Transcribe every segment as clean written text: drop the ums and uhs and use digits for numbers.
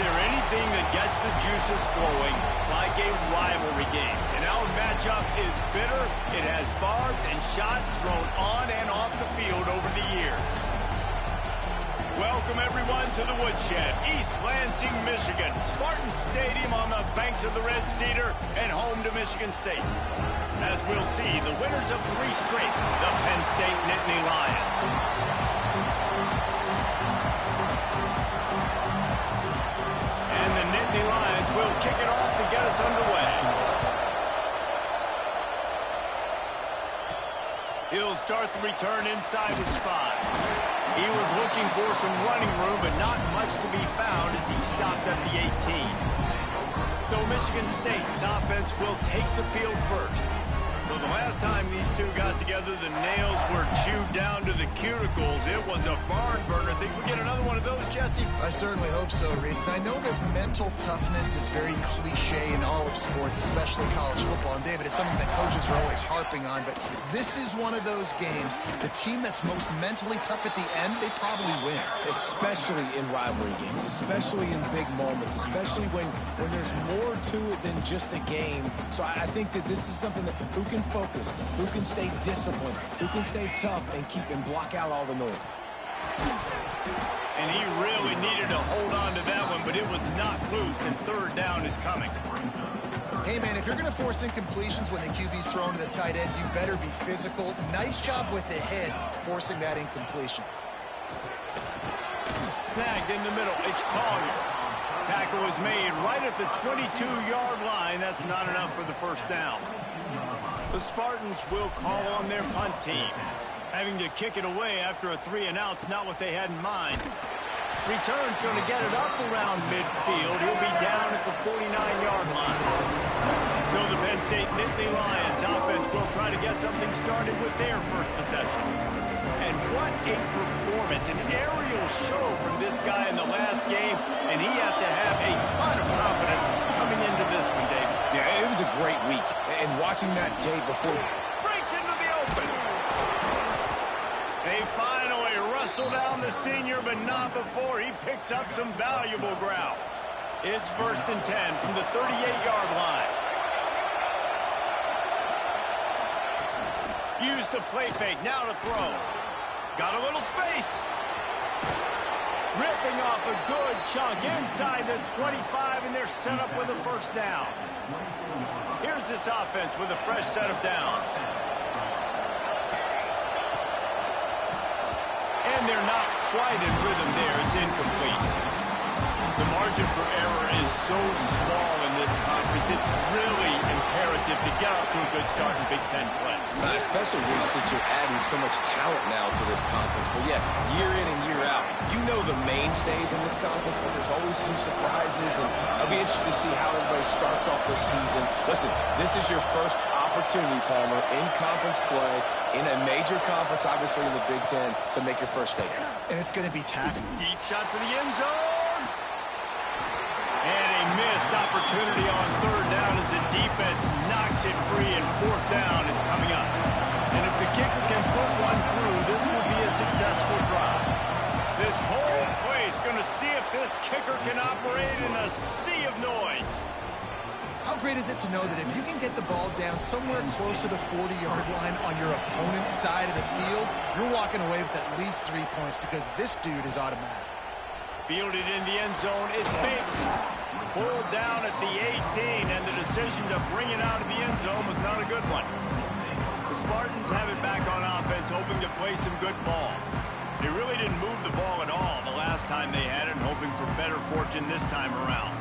there anything that gets the juices flowing like a rivalry game? And our matchup is bitter. It has barbs and shots thrown on and off the field over the years. Welcome, everyone, to the Woodshed, East Lansing, Michigan. Spartan Stadium on the banks of the Red Cedar and home to Michigan State. As we'll see, the winners of 3 straight, the Penn State Nittany Lions. And the Nittany Lions will kick it off to get us underway. He'll start the return inside his 5. He was looking for some running room, but not much to be found as he stopped at the 18. So Michigan State's offense will take the field first. So the last time these two got together, the nails were chewed down to the cuticles. It was a barn burner. Think we get another one of those, Jesse? I certainly hope so, Reese. And I know that mental toughness is very cliche in all of sports, especially college football. And, David, it's something that coaches are always harping on. But this is one of those games. The team that's most mentally tough at the end, they probably win. Especially in rivalry games, especially in big moments, especially when there's more to it than just a game. So I think that this is something that who can focus, who can stay disciplined, who can stay tough and block out all the noise. And he really needed to hold on to that one, but it was knocked loose, and third down is coming. Hey, man, if you're going to force incompletions when the QB's thrown to the tight end, you better be physical. Nice job with the head forcing that incompletion. Snagged in the middle. It's Collier. Tackle is made right at the 22-yard line. That's not enough for the first down. The Spartans will call on their punt team. Having to kick it away after a 3-and-out's not what they had in mind. Return's going to get it up around midfield. He'll be down at the 49-yard line. So the Penn State Nittany Lions offense will try to get something started with their first possession. And what a performance, an aerial show from this guy in the last game, and he has to have a ton of confidence coming into this one, Dave. Yeah, it was a great week, and watching that tape before... Breaks into the open. They finally wrestle down the senior, but not before he picks up some valuable ground. It's 1st and 10 from the 38-yard line. Use the play fake, now to throw. Got a little space. Ripping off a good chunk inside the 25, and they're set up with a first down. Here's this offense with a fresh set of downs. And they're not quite in rhythm there. It's incomplete. The margin for error is so small in this conference. It's really imperative to get off to a good start in Big Ten play. Especially since you're adding so much talent now to this conference. But yeah, year in and year out, you know the mainstays in this conference, but there's always some surprises, and I'll be interested to see how everybody starts off this season. Listen, this is your first opportunity, Palmer, in conference play, in a major conference, obviously in the Big Ten, to make your first statement. And it's going to be tackling. Deep shot for the end zone. And a missed opportunity on third down as the defense knocks it free, and fourth down is coming up. And if the kicker can put one through, this will be a successful drive. This whole place going to see if this kicker can operate in a sea of noise. How great is it to know that if you can get the ball down somewhere close to the 40-yard line on your opponent's side of the field, you're walking away with at least 3 points because this dude is automatic. Fielded in the end zone, it's big. Pulled down at the 18, and the decision to bring it out of the end zone was not a good one. The Spartans have it back on offense, hoping to play some good ball. They really didn't move the ball at all the last time they had it, and hoping for better fortune this time around.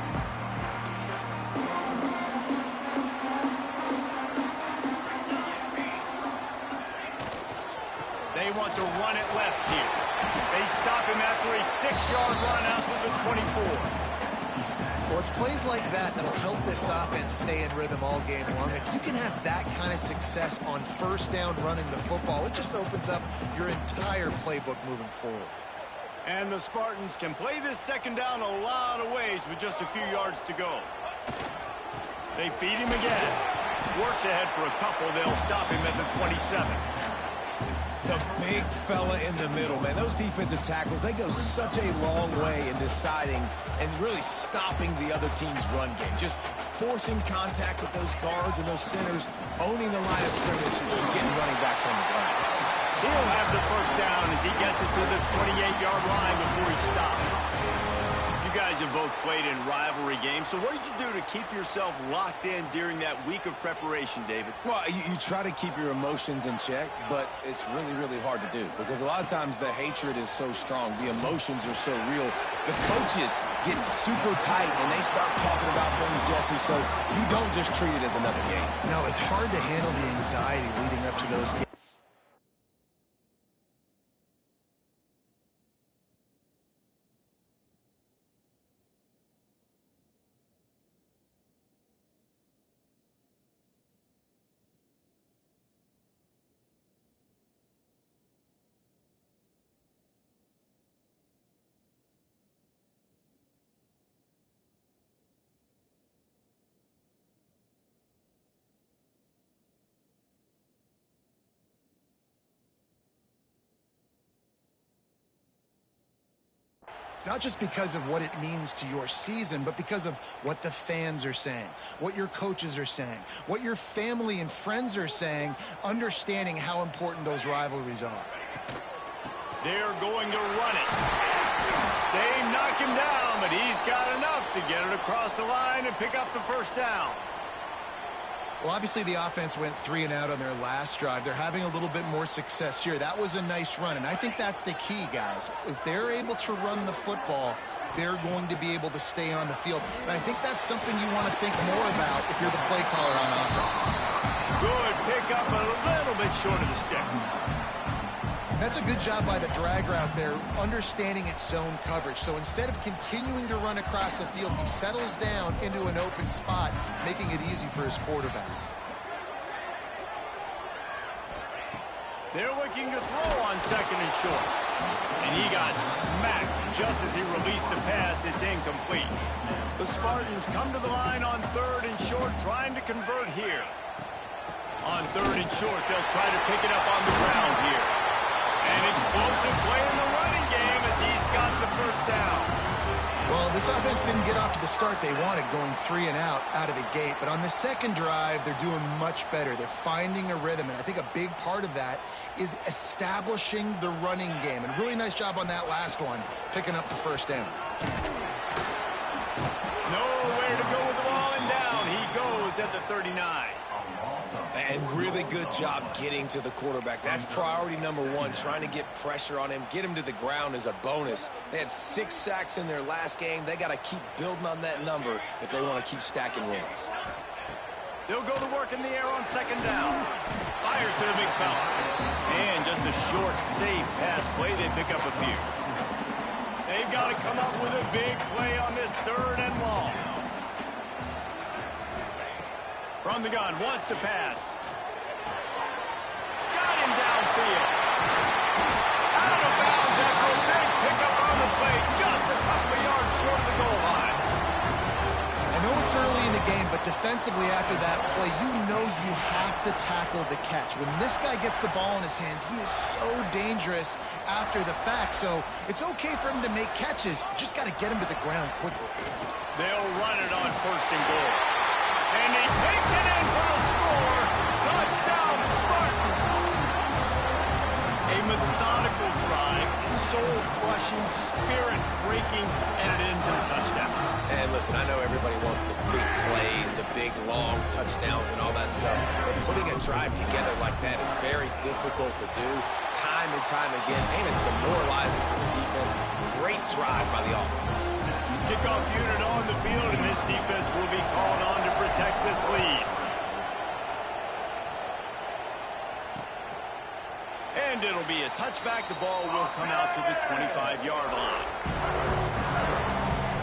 They want to run it left here. They stop him after a 6-yard run out to the 24. Well, it's plays like that that'll help this offense stay in rhythm all game long. If you can have that kind of success on first down running the football, it just opens up your entire playbook moving forward. And the Spartans can play this second down a lot of ways with just a few yards to go. They feed him again. Works ahead for a couple. They'll stop him at the 27. The big fella in the middle, man. Those defensive tackles, they go such a long way in deciding and really stopping the other team's run game. Just forcing contact with those guards and those centers, owning the line of scrimmage, and getting running backs on the ground. He'll have the first down as he gets it to the 28-yard line before he stops. You guys have both played in rivalry games, so what did you do to keep yourself locked in during that week of preparation, David? Well, you try to keep your emotions in check, but it's really, really hard to do because a lot of times the hatred is so strong. The emotions are so real. The coaches get super tight, and they start talking about things, Jesse, so you don't just treat it as another game. No, it's hard to handle the anxiety leading up to those games. Not just because of what it means to your season, but because of what the fans are saying, what your coaches are saying, what your family and friends are saying, understanding how important those rivalries are. They're going to run it. They knock him down, but he's got enough to get it across the line and pick up the first down. Well, obviously the offense went 3 and out on their last drive. They're having a little bit more success here. That was a nice run, and I think that's the key, guys. If they're able to run the football, they're going to be able to stay on the field. And I think that's something you want to think more about if you're the play caller on offense. Good pick up, a little bit short of the sticks. That's a good job by the drag route there, understanding its zone coverage. So instead of continuing to run across the field, he settles down into an open spot, making it easy for his quarterback. They're looking to throw on second and short. And he got smacked just as he released the pass. It's incomplete. The Spartans come to the line on third and short, trying to convert here. On third and short, they'll try to pick it up on the ground here. An explosive play in the running game as he's got the first down. Well, this offense didn't get off to the start they wanted, going 3 and out of the gate. But on the second drive, they're doing much better. They're finding a rhythm, and I think a big part of that is establishing the running game. And really nice job on that last one, picking up the first down. Nowhere to go with the ball, and down he goes at the 39. And really good job getting to the quarterback. That's priority number 1, trying to get pressure on him. Get him to the ground is a bonus. They had 6 sacks in their last game. They got to keep building on that number if they want to keep stacking wins. They'll go to work in the air on second down. Fires to the big fella. And just a short, safe pass play. They pick up a few. They've got to come up with a big play on this third and long. From the gun, wants to pass. Got him downfield. Out of bounds after a big pickup on the play, just a couple of yards short of the goal line. I know it's early in the game, but defensively after that play, you know you have to tackle the catch. When this guy gets the ball in his hands, he is so dangerous after the fact. So it's okay for him to make catches. You just got to get him to the ground quickly. They'll run it on first and goal. And he takes it in for a score. Touchdown, Spartans. A methodical drive, soul-crushing, spirit-breaking, and it ends in a touchdown. And listen, I know everybody wants the big plays, the big, long touchdowns and all that stuff. But putting a drive together like that is very difficult to do time and time again. And it's demoralizing for the defense. Great drive by the offense. Kickoff unit on the field, and this defense will be called on to protect this lead. And it'll be a touchback. The ball will come out to the 25-yard line.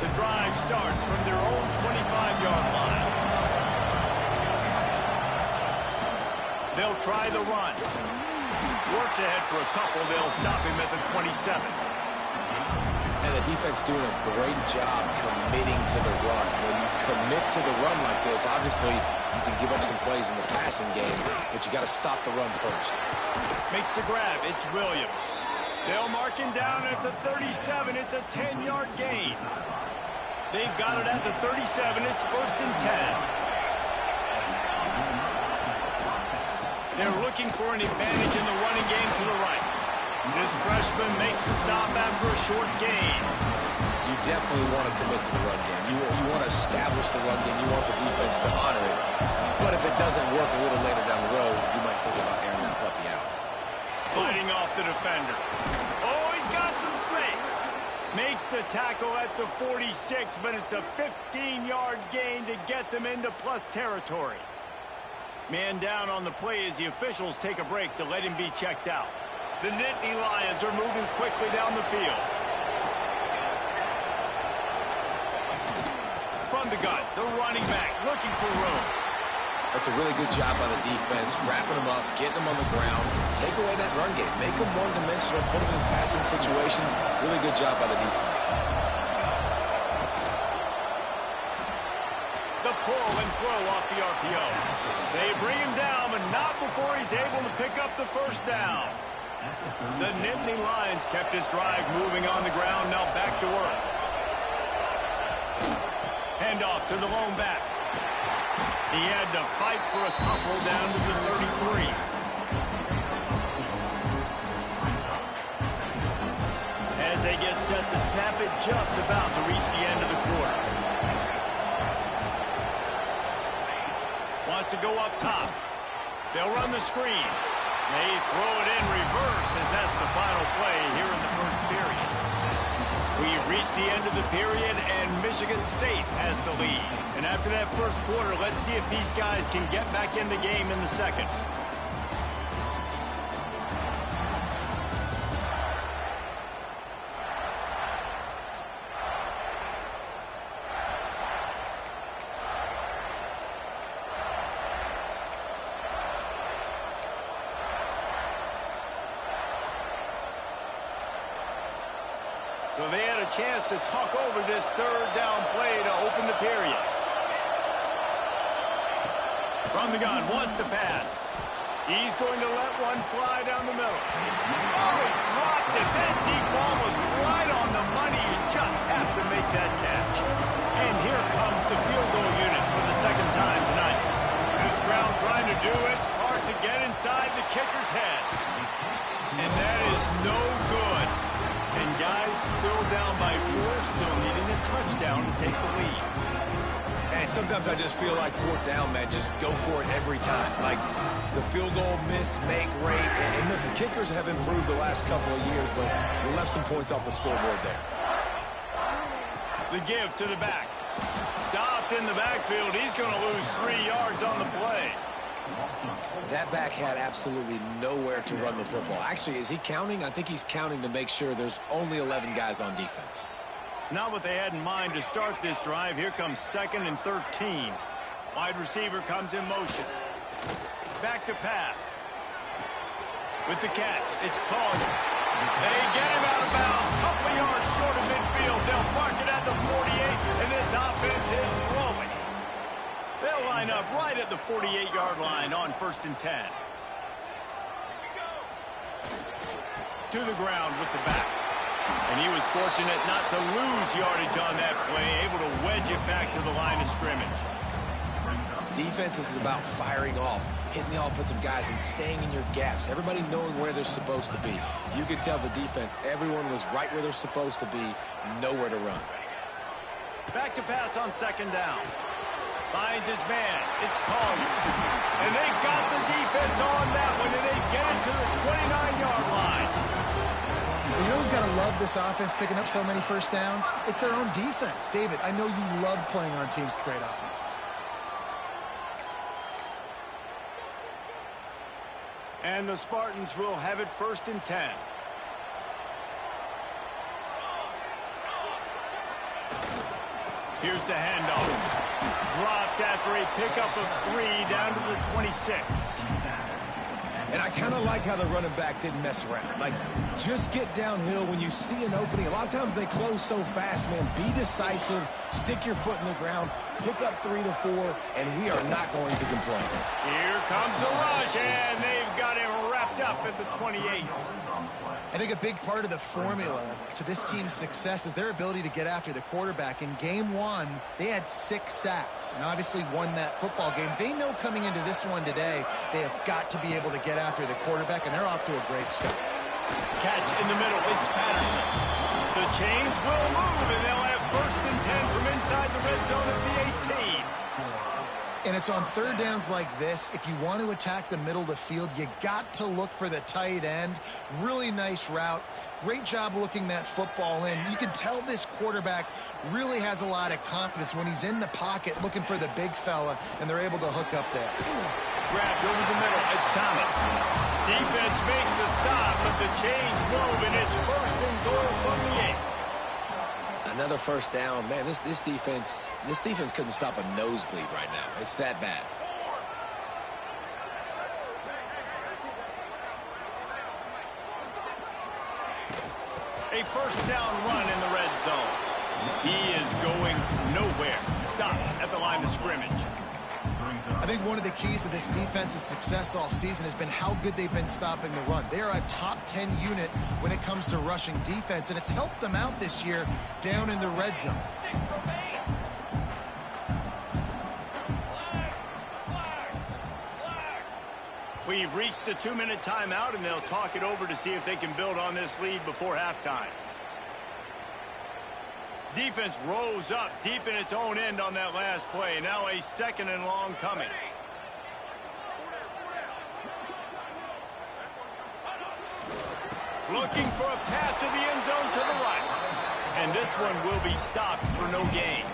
The drive starts from their own 25-yard line. They'll try the run. Works ahead for a couple. They'll stop him at the 27. And the defense doing a great job committing to the run. when you commit to the run like this, obviously you can give up some plays in the passing game, but you got to stop the run first. Makes the grab. It's Williams. They'll mark him down at the 37. It's a 10-yard gain. They've got it at the 37. It's 1st and 10. They're looking for an advantage in the running game to the right. This freshman makes the stop after a short gain. You definitely want to commit to the run game. You want to establish the run game. You want the defense to honor it. But if it doesn't work a little later down the road, you might think about airing that puppy out. Fighting off the defender. Oh, he's got some space. Makes the tackle at the 46, but it's a 15-yard gain to get them into plus territory. Man down on the play as the officials take a break to let him be checked out. The Nittany Lions are moving quickly down the field. From the gun, the running back looking for room. That's a really good job by the defense, wrapping them up, getting them on the ground. Take away that run game. Make them one-dimensional, put them in passing situations. Really good job by the defense. The pull and throw off the RPO. They bring him down, but not before he's able to pick up the first down. The Nittany Lions kept this drive moving on the ground, now back to work. Handoff to the lone back. He had to fight for a couple down to the 33. As they get set to snap it, just about to reach the end of the quarter. Wants to go up top. They'll run the screen. They throw it in reverse as that's the final play here in the first period. We've reached the end of the period, and Michigan State has the lead. And after that first quarter, let's see if these guys can get back in the game in the second. So they had a chance to talk over this third down play to open the period. From the gun, wants to pass. He's going to let one fly down the middle. Oh, he dropped it. That deep ball was right on the money. You just have to make that catch. And here comes the field goal unit for the second time tonight. This crowd trying to do its part to get inside the kicker's head. And that is no good. And guys still down by 4, still needing a touchdown to take the lead. And sometimes I just feel like fourth down, man, just go for it every time. Like the field goal, miss, make, rate. And listen, kickers have improved the last couple of years, but we left some points off the scoreboard there. The give to the back. Stopped in the backfield. He's going to lose 3 yards on the play. That back had absolutely nowhere to run the football. Actually, is he counting? I think he's counting to make sure there's only 11 guys on defense. Not what they had in mind to start this drive. Here comes 2nd and 13. Wide receiver comes in motion. Back to pass. With the catch, it's Collier. They get him out of bounds. Couple of yards short of midfield. They'll mark it at the 48, and this offense is rolling. They'll line up right at the 48-yard line on 1st and 10. To the ground with the back. And he was fortunate not to lose yardage on that play, able to wedge it back to the line of scrimmage. Defense is about firing off, hitting the offensive guys and staying in your gaps. Everybody knowing where they're supposed to be. You could tell the defense, everyone was right where they're supposed to be, nowhere to run. Back to pass on 2nd down. Finds his man. It's Collier. And they got the defense on that one, and they get it to the 29-yard line. You know who's got to love this offense picking up so many first downs? It's their own defense. David, I know you love playing on teams with great offenses. And the Spartans will have it 1st and 10. Here's the handoff. Dropped after a pickup of 3 down to the 26. And I kind of like how the running back didn't mess around. Like, just get downhill when you see an opening. A lot of times they close so fast, man. Be decisive, stick your foot in the ground, pick up 3 to 4, and we are not going to complain. Here comes the rush, and they've got him wrapped up at the 28. I think a big part of the formula to this team's success is their ability to get after the quarterback. In game 1, they had 6 sacks and obviously won that football game. They know coming into this one today, they have got to be able to get after the quarterback, and they're off to a great start. Catch in the middle, it's Patterson. The chains will move, and they'll have 1st and 10 from inside the red zone at the 18. And it's on third downs like this. If you want to attack the middle of the field, you got to look for the tight end. Really nice route. Great job looking that football in. You can tell this quarterback really has a lot of confidence when he's in the pocket looking for the big fella, and they're able to hook up there. Grabbed over the middle. It's Thomas. Defense makes a stop, but the chains move, and it's 1st and goal from the 8. Another first down. Man, this defense couldn't stop a nosebleed right now. It's that bad. A 1st down run in the red zone. He is going nowhere. Stop at the line of scrimmage. I think one of the keys to this defense's success all season has been how good they've been stopping the run. They are a top 10 unit when it comes to rushing defense, and it's helped them out this year down in the red zone. We've reached the 2-minute timeout, and they'll talk it over to see if they can build on this lead before halftime. Defense rose up deep in its own end on that last play. Now a 2nd and long coming. Looking for a path to the end zone to the right. And this one will be stopped for no gain.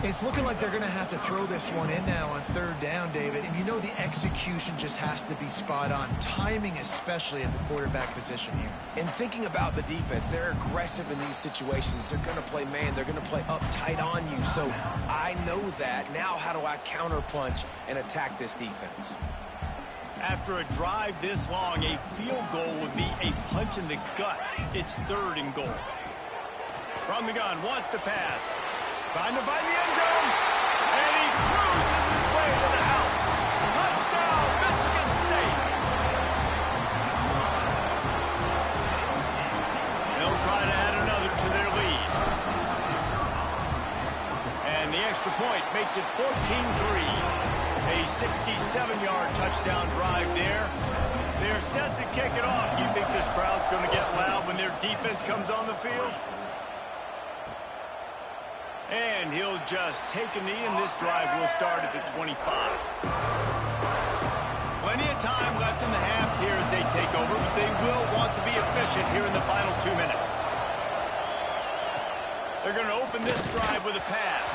It's looking like they're going to have to throw this one in now on 3rd down, David. And you know the execution just has to be spot on. Timing especially at the quarterback position here. And thinking about the defense, they're aggressive in these situations. They're going to play man. They're going to play up tight on you. So I know that. Now how do I counterpunch and attack this defense? After a drive this long, a field goal would be a punch in the gut. It's 3rd and goal. From the gun, wants to pass. Trying to find the end zone. And he cruises his way to the house. Touchdown, Michigan State. They'll try to add another to their lead. And the extra point makes it 14-3. A 67-yard touchdown drive there. They're set to kick it off. You think this crowd's going to get loud when their defense comes on the field? And he'll just take a knee, and this drive will start at the 25. Plenty of time left in the half here as they take over, but they will want to be efficient here in the final 2 minutes. They're going to open this drive with a pass.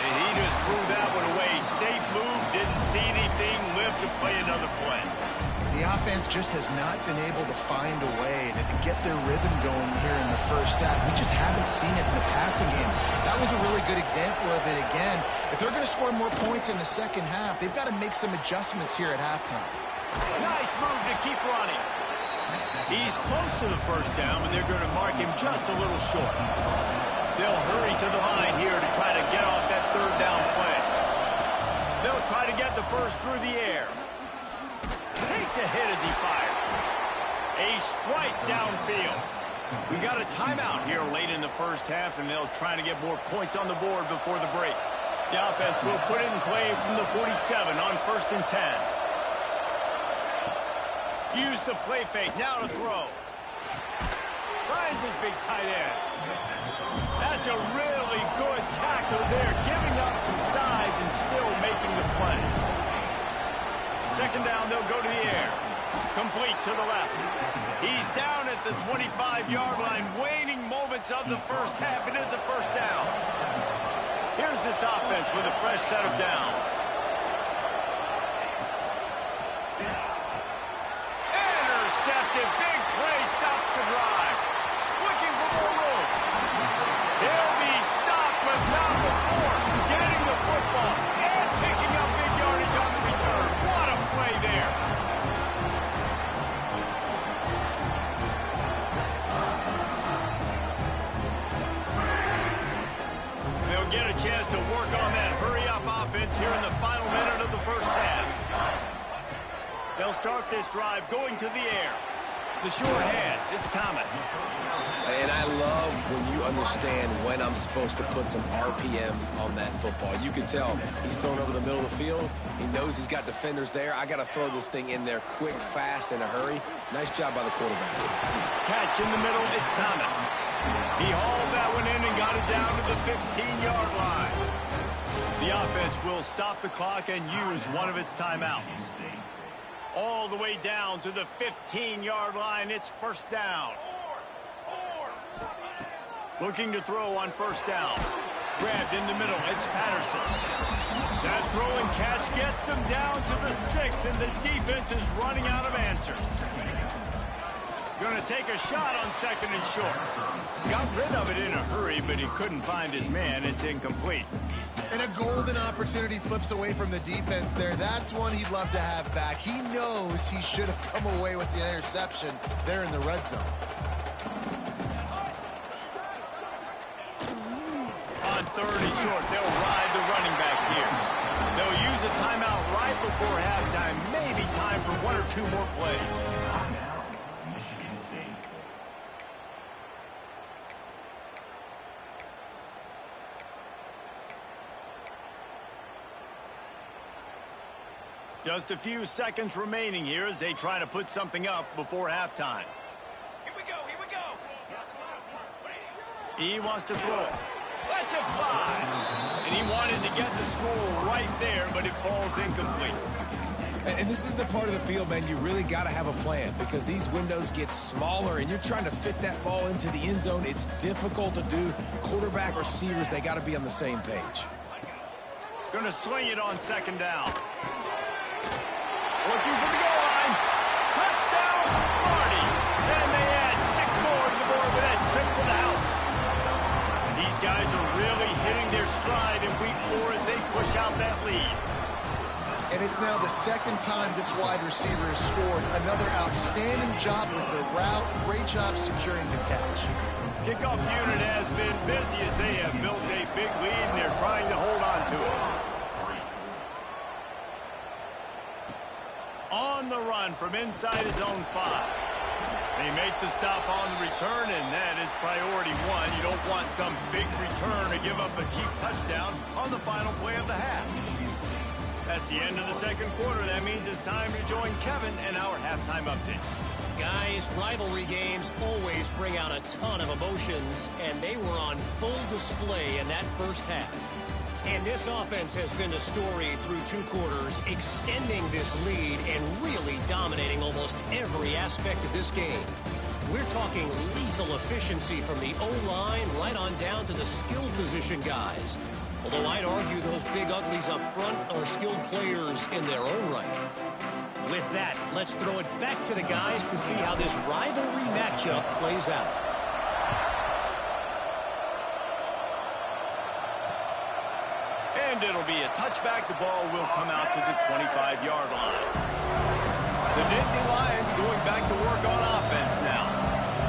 And he just threw that one away. Safe move, didn't see anything, lived to play another play. The offense just has not been able to find a way to get their rhythm going here in the first half. We just haven't seen it in the passing game. That was a really good example of it again. If they're going to score more points in the second half, they've got to make some adjustments here at halftime. Nice move to keep running. He's close to the 1st down, but they're going to mark him just a little short. They'll hurry to the line here to try to get off that 3rd down play. They'll try to get the 1st through the air. Takes a hit as he fires. A strike downfield. We got a timeout here late in the first half, and they'll try to get more points on the board before the break. The offense will put it in play from the 47 on 1st and 10. Use the play fake. Now to throw. Finds his big tight end. That's a really good tackle there, giving up some size and still making the play. 2nd down, they'll go to the air. Complete to the left. He's down at the 25-yard line, waning moments of the first half. It is a 1st down. Here's this offense with a fresh set of downs. Intercepted. Big play stops the drive. Looking for more room. He'll be stopped, but not before getting the football and picking up big yardage on the return. What a play there. chance to work on that hurry-up offense here in the final minute of the first half. They'll start this drive going to the air. The sure hands, it's Thomas. And I love when you understand when I'm supposed to put some RPMs on that football. You can tell he's thrown over the middle of the field. He knows he's got defenders there. I got to throw this thing in there quick, fast, in a hurry. Nice job by the quarterback. Catch in the middle, it's Thomas. He hauled that one in and got it down to the 15-yard line. The offense will stop the clock and use one of its timeouts. All the way down to the 15-yard line. It's first down. Looking to throw on first down. Grabbed in the middle. It's Patterson. That throw and catch gets them down to the 6, and the defense is running out of answers. Going to take a shot on second and short. Got rid of it in a hurry, but he couldn't find his man. It's incomplete. And a golden opportunity slips away from the defense there. That's one he'd love to have back. He knows he should have come away with the interception there in the red zone. On third and short, they'll ride the running back here. They'll use a timeout right before halftime. Maybe time for one or two more plays. Just a few seconds remaining here as they try to put something up before halftime. Here we go, here we go. He wants to throw. Let's it fly. And he wanted to get the score right there, but it falls incomplete. And this is the part of the field, man, you really got to have a plan because these windows get smaller and you're trying to fit that ball into the end zone. It's difficult to do. Quarterback, receivers, they got to be on the same page. Going to swing it on second down. Looking for the goal line. Touchdown, Smarty. And they add 6 more to the board with that trip to the house. These guys are really hitting their stride in week 4 as they push out that lead. And it's now the second time this wide receiver has scored. Another outstanding job with the route. Great job securing the catch. Kickoff unit has been busy as they have built a big lead and they're trying to hold on to it. On the run from inside his own 5. They make the stop on the return, and that is priority 1. You don't want some big return to give up a cheap touchdown on the final play of the half. That's the end of the second quarter. That means it's time to join Kevin and our halftime update. Guys, rivalry games always bring out a ton of emotions, and they were on full display in that first half. And this offense has been the story through 2 quarters, extending this lead and really dominating almost every aspect of this game. We're talking lethal efficiency from the O-line right on down to the skill position guys. Although I'd argue those big uglies up front are skilled players in their own right. With that, let's throw it back to the guys to see how this rivalry matchup plays out. And it'll be a touchback. The ball will come out to the 25-yard line. The Nittany Lions going back to work on offense now.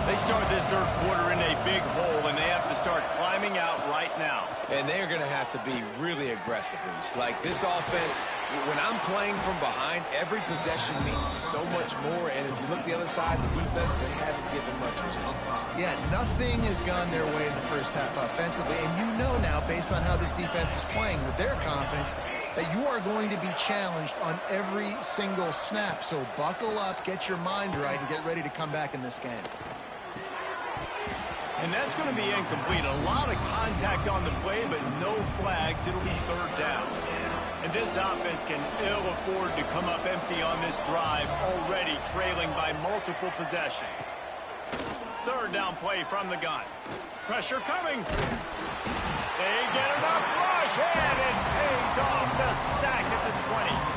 They start this third quarter in a big hole, and they have to start climbing out right now. And they're going to have to be really aggressive, Reese. Like this offense, when I'm playing from behind, every possession means so much more. And if you look the other side, the defense, they haven't given much resistance. Yeah, nothing has gone their way in the first half offensively. And you know now, based on how this defense is playing with their confidence, that you are going to be challenged on every single snap. So buckle up, get your mind right, and get ready to come back in this game. And that's going to be incomplete. A lot of contact on the play, but no flags. It'll be third down. And this offense can ill afford to come up empty on this drive, already trailing by multiple possessions. Third down play from the gun. Pressure coming. They get enough rush, and it pays off the sack at the 20.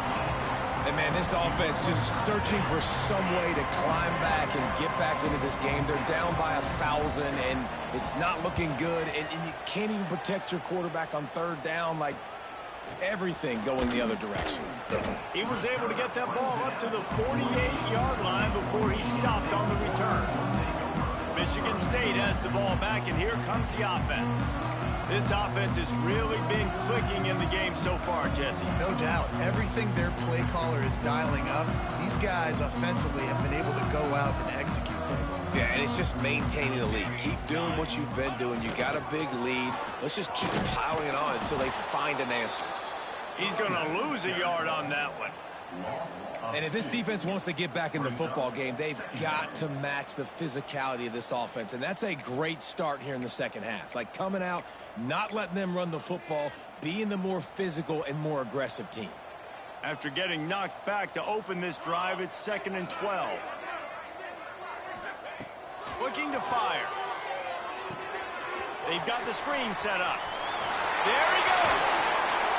And, man, this offense just searching for some way to climb back and get back into this game. They're down by 1,000, and it's not looking good. And you can't even protect your quarterback on third down. Like, everything going the other direction. He was able to get that ball up to the 48-yard line before he stopped on the return. Michigan State has the ball back, and here comes the offense. This offense has really been clicking in the game so far, Jesse. No doubt. Everything their play caller is dialing up, these guys offensively have been able to go out and execute. Yeah, and it's just maintaining the lead. Keep doing what you've been doing. You got a big lead. Let's just keep piling it on until they find an answer. He's going to lose a yard on that one. And if this defense wants to get back in the football game, they've got to match the physicality of this offense. And that's a great start here in the second half. Like coming out, not letting them run the football, being the more physical and more aggressive team. After getting knocked back to open this drive, it's 2nd and 12. Looking to fire. They've got the screen set up. There he goes.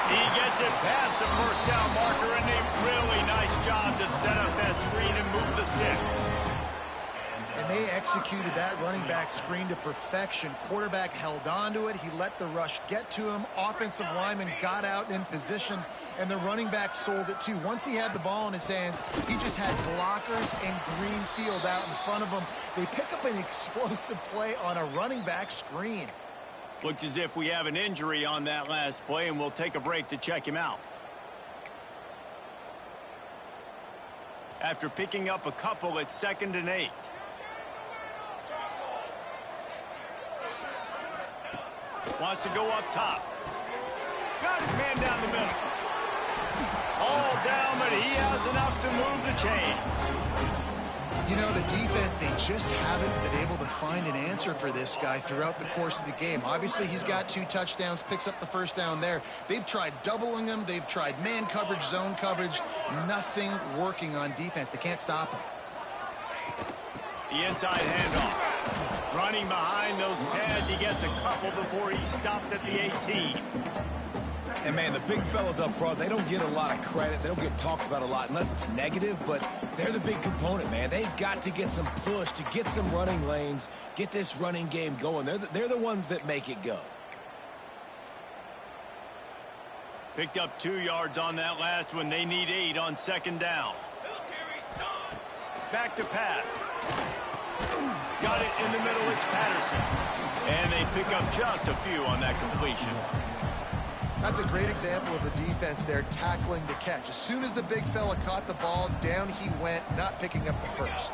He gets it past the first down marker, and a really nice job to set up that screen and move the sticks. And they executed that running back screen to perfection. Quarterback held on to it. He let the rush get to him. Offensive lineman got out in position, and the running back sold it too. Once he had the ball in his hands, he just had blockers and green field out in front of him. They pick up an explosive play on a running back screen. Looks as if we have an injury on that last play, and we'll take a break to check him out. After picking up a couple, it's 2nd and 8. Wants to go up top. Got his man down the middle. All down, but he has enough to move the chains. You know, the defense, they just haven't been able to find an answer for this guy throughout the course of the game. Obviously, he's got 2 touchdowns, picks up the first down there. They've tried doubling him. They've tried man coverage, zone coverage. Nothing working on defense. They can't stop him. The inside handoff. Running behind those pads, he gets a couple before he stopped at the 18. And, man, the big fellas up front, they don't get a lot of credit. They don't get talked about a lot unless it's negative, but they're the big component, man. They've got to get some push, to get some running lanes, get this running game going. They're the ones that make it go. Picked up 2 yards on that last one. They need 8 on 2nd down. Back to pass. Got it in the middle. It's Patterson. And they pick up just a few on that completion. That's a great example of the defense there tackling to catch. As soon as the big fella caught the ball, down he went, not picking up the first.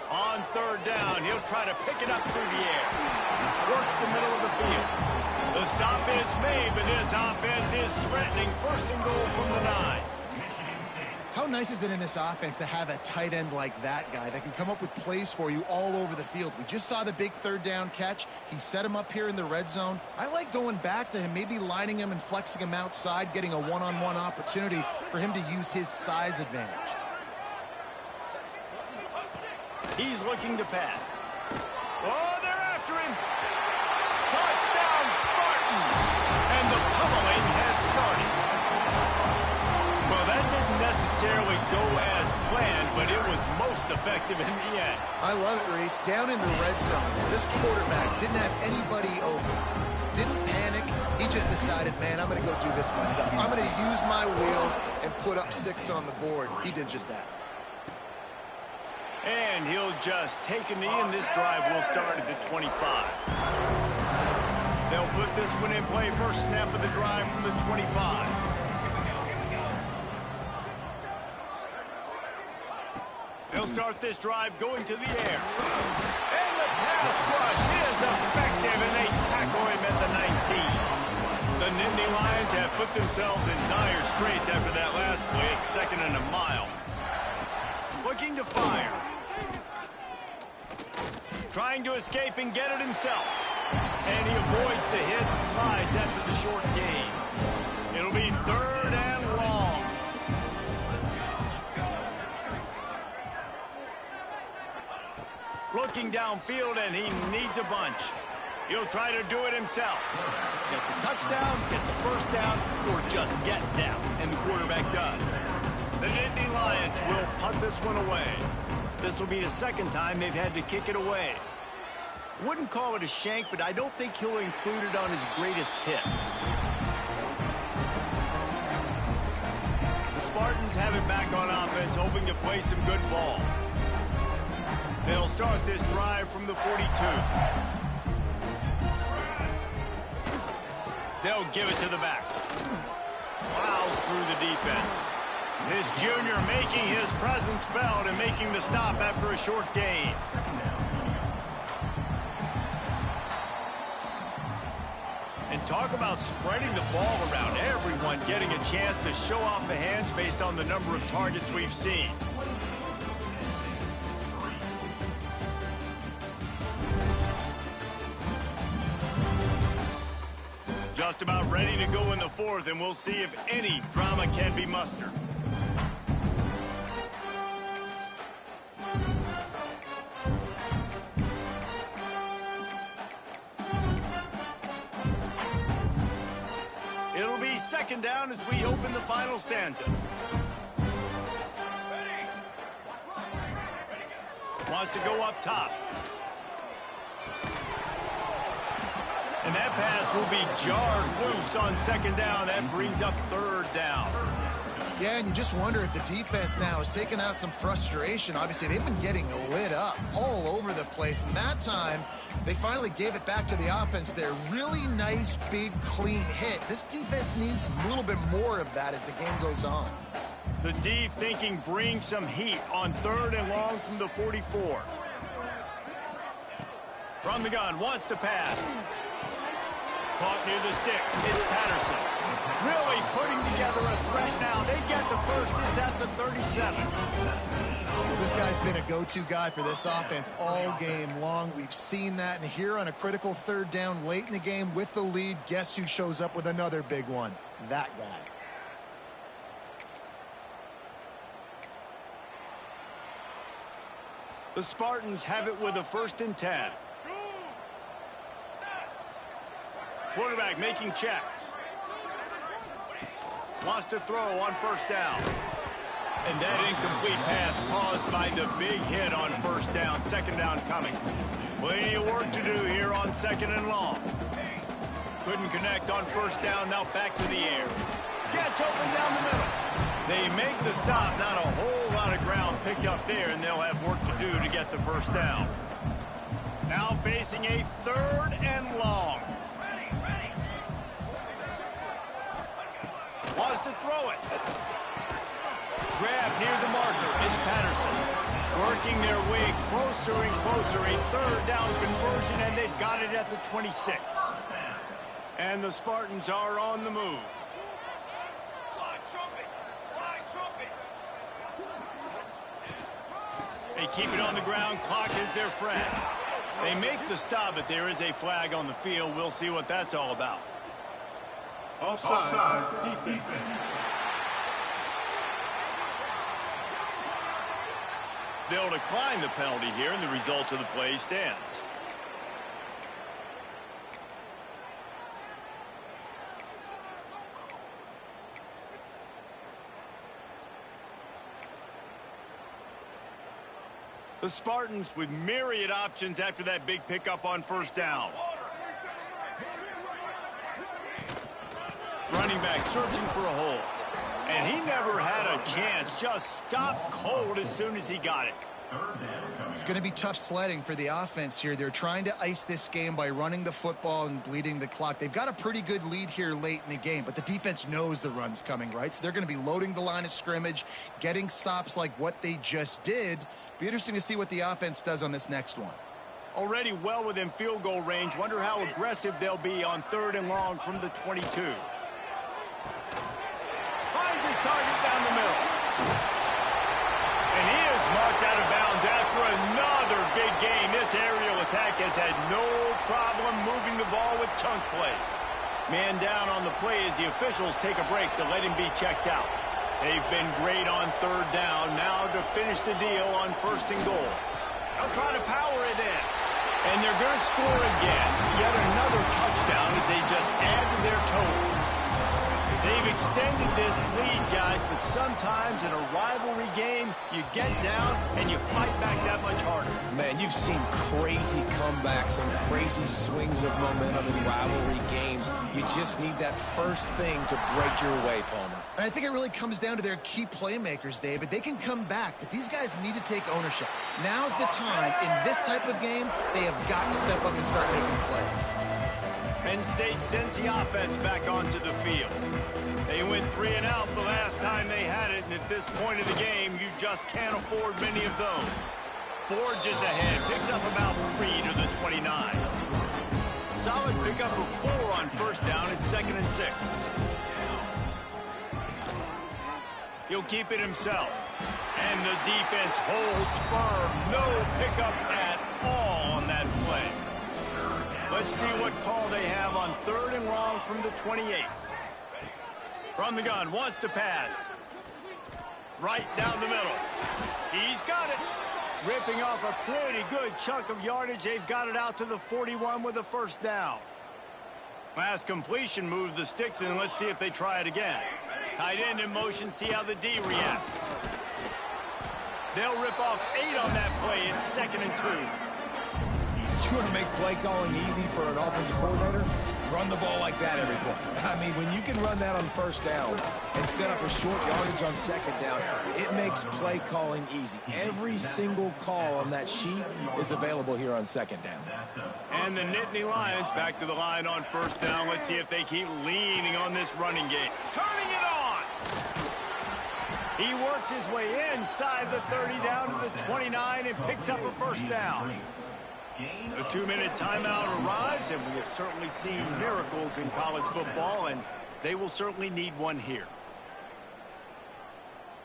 On 3rd down, he'll try to pick it up through the air. Works the middle of the field. The stop is made, but this offense is threatening 1st and goal from the 9. How nice is it in this offense to have a tight end like that guy that can come up with plays for you all over the field? We just saw the big 3rd down catch. He set him up here in the red zone. I like going back to him, maybe lining him and flexing him outside, getting a one-on-one opportunity for him to use his size advantage. He's looking to pass. Oh, they're after him. Touchdown, Spartans! And the pummeling has started. Well, that didn't necessarily go as planned, but it was most effective in the end. I love it, Reese. Down in the red zone, this quarterback didn't have anybody open. Didn't panic. He just decided, man, I'm going to go do this myself. I'm going to use my wheels and put up 6 on the board. He did just that. And he'll just take a knee, and this drive will start at the 25. They'll put this one in play. First snap of the drive from the 25. They'll start this drive going to the air. And the pass rush is effective, and they tackle him at the 19. The Nittany Lions have put themselves in dire straits after that last play. It's 2nd and a mile. Looking to fire. Trying to escape and get it himself. And he avoids the hit and slides after the short gain. It'll be 3rd and long. Looking downfield, and he needs a bunch. He'll try to do it himself. Get the touchdown, get the first down, or just get down. And the quarterback does. The Nittany Lions will punt this one away. This will be the 2nd time they've had to kick it away. Wouldn't call it a shank, but I don't think he'll include it on his greatest hits. The Spartans have it back on offense, hoping to play some good ball. They'll start this drive from the 42. They'll give it to the back. Plows through the defense. This junior making his presence felt and making the stop after a short gain. And talk about spreading the ball around. Everyone getting a chance to show off the hands based on the number of targets we've seen. Just about ready to go in the fourth, and we'll see if any drama can be mustered. It'll be second down as we open the final stanza. Wants to go up top. And that pass will be jarred loose on second down. That brings up third down. Yeah, and you just wonder if the defense now has taken out some frustration. Obviously, they've been getting lit up all over the place. And that time, they finally gave it back to the offense there. Really nice, big, clean hit. This defense needs a little bit more of that as the game goes on. The D thinking bring some heat on third and long from the 44. From the gun, wants to pass. Caught near the sticks. It's Patterson. Really putting together a threat now. They get the first. It's at the 37. Well, this guy's been a go-to guy for this offense all game long. We've seen that. And here on a critical third down late in the game with the lead, guess who shows up with another big one? That guy. The Spartans have it with a 1st and 10. Quarterback making checks. Wants to throw on 1st down. And that incomplete pass caused by the big hit on 1st down. 2nd down coming. Plenty of work to do here on 2nd and long. Couldn't connect on 1st down. Now back to the air. Gets open down the middle. They make the stop. Not a whole lot of ground picked up there, and they'll have work to do to get the 1st down. Now facing a 3rd and long. Wants to throw it. Grab near the marker. It's Patterson. Working their way closer and closer. A 3rd down conversion, and they've got it at the 26. And the Spartans are on the move. They keep it on the ground. Clock is their friend. They make the stop, but there is a flag on the field. We'll see what that's all about. Offside defense. They'll decline the penalty here, and the result of the play stands. The Spartans with myriad options after that big pickup on 1st down. Running back searching for a hole. And he never had a chance. Just stopped cold as soon as he got it. It's going to be tough sledding for the offense here. They're trying to ice this game by running the football and bleeding the clock. They've got a pretty good lead here late in the game, but the defense knows the run's coming, right? So they're going to be loading the line of scrimmage, getting stops like what they just did. Be interesting to see what the offense does on this next one. Already well within field goal range. Wonder how aggressive they'll be on 3rd and long from the 22. Finds his target down the middle. And he is marked out of bounds after another big gain. This aerial attack has had no problem moving the ball with chunk plays. Man down on the play as the officials take a break to let him be checked out. They've been great on 3rd down. Now to finish the deal on 1st and goal. They'll try to power it in. And they're going to score again. Yet another touchdown as they just add to their total. They've extended this lead, guys, but sometimes in a rivalry game, you get down and you fight back that much harder. Man, you've seen crazy comebacks and crazy swings of momentum in rivalry games. You just need that first thing to break your way, Palmer. And I think it really comes down to their key playmakers, David. They can come back, but these guys need to take ownership. Now's the time. In this type of game, they have got to step up and start making plays. Penn State sends the offense back onto the field. They went 3 and out the last time they had it, and at this point of the game, you just can't afford many of those. Forges ahead, picks up about 3 to the 29. Solid pickup of 4 on first down and 2nd and 6. He'll keep it himself. And the defense holds firm. No pickup at all on that play. Let's see what call they have on 3rd and long from the 28. From the gun, wants to pass. Right down the middle. He's got it. Ripping off a pretty good chunk of yardage. They've got it out to the 41 with a first down. Last completion moves the sticks in. Let's see if they try it again. Tight end in motion, see how the D reacts. They'll rip off 8 on that play. It's 2nd and 2. You want to make play calling easy for an offensive coordinator? Run the ball like that every play. I mean, when you can run that on first down and set up a short yardage on 2nd down, it makes play calling easy. Every single call on that sheet is available here on 2nd down. And the Nittany Lions back to the line on first down. Let's see if they keep leaning on this running game. Turning it on! He works his way inside the 30 down to the 29 and picks up a first down. A 2-minute timeout arrives, and we have certainly seen miracles in college football, and they will certainly need one here.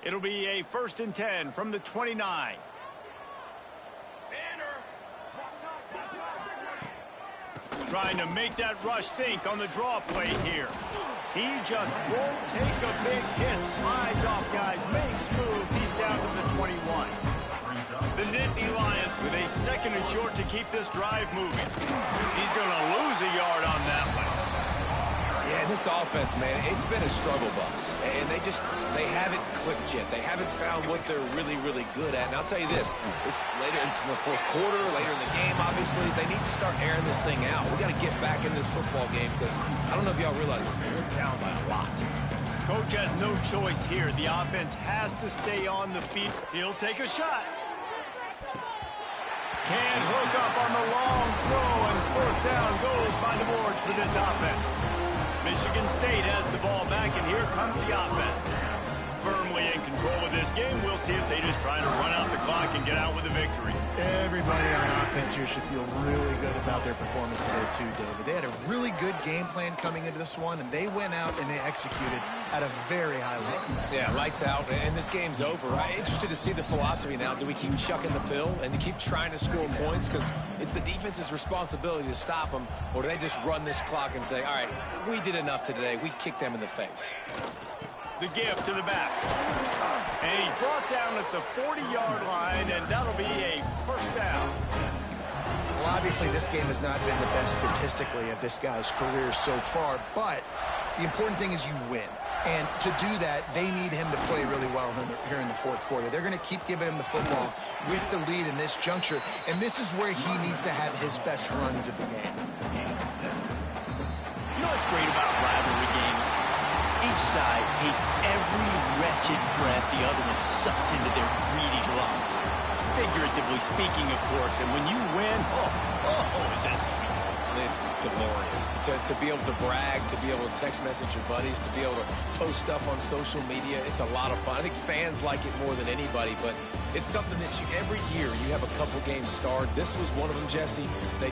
It'll be a 1st and 10 from the 29. Trying to make that rush think on the draw play here. He just won't take a big hit. Slides off guys, makes moves. He's down to the 21. The Nittany Lions with a 2nd and short to keep this drive moving. He's going to lose a yard on that one. Yeah, this offense, man, it's been a struggle bus. And they haven't clicked yet. They haven't found what they're really, really good at. And I'll tell you this, it's later in the 4th quarter, later in the game, obviously. They need to start airing this thing out. We got to get back in this football game because I don't know if y'all realize this, but we're down by a lot. Coach has no choice here. The offense has to stay on the field. He'll take a shot. Can't hook up on the long throw, and 4th down goes by the boards for this offense. Michigan State has the ball back, and here comes the offense. Firmly in control of this game. We'll see if they just try to run out the clock and get out with a victory. Everybody on offense here should feel really good about their performance today too, David. They had a really good game plan coming into this one, and they went out and they executed at a very high level. Yeah, lights out, and this game's over. I'm interested to see the philosophy now. Do we keep chucking the pill and keep trying to score points because it's the defense's responsibility to stop them, or do they just run this clock and say, all right, we did enough today. We kicked them in the face. The give to the back. And he's brought down at the 40-yard line, and that'll be a first down. Well, obviously, this game has not been the best statistically of this guy's career so far, but the important thing is you win. And to do that, they need him to play really well here in the 4th quarter. They're going to keep giving him the football with the lead in this juncture, and this is where he needs to have his best runs of the game. You know what's great about rivalry games? Each side hates every wretched breath the other one sucks into their greedy lungs. Figuratively speaking, of course, and when you win, is that sweet. It's glorious. To be able to brag, to be able to text message your buddies, to be able to post stuff on social media, it's a lot of fun. I think fans like it more than anybody, but it's something that every year you have a couple games starred. This was one of them, Jesse.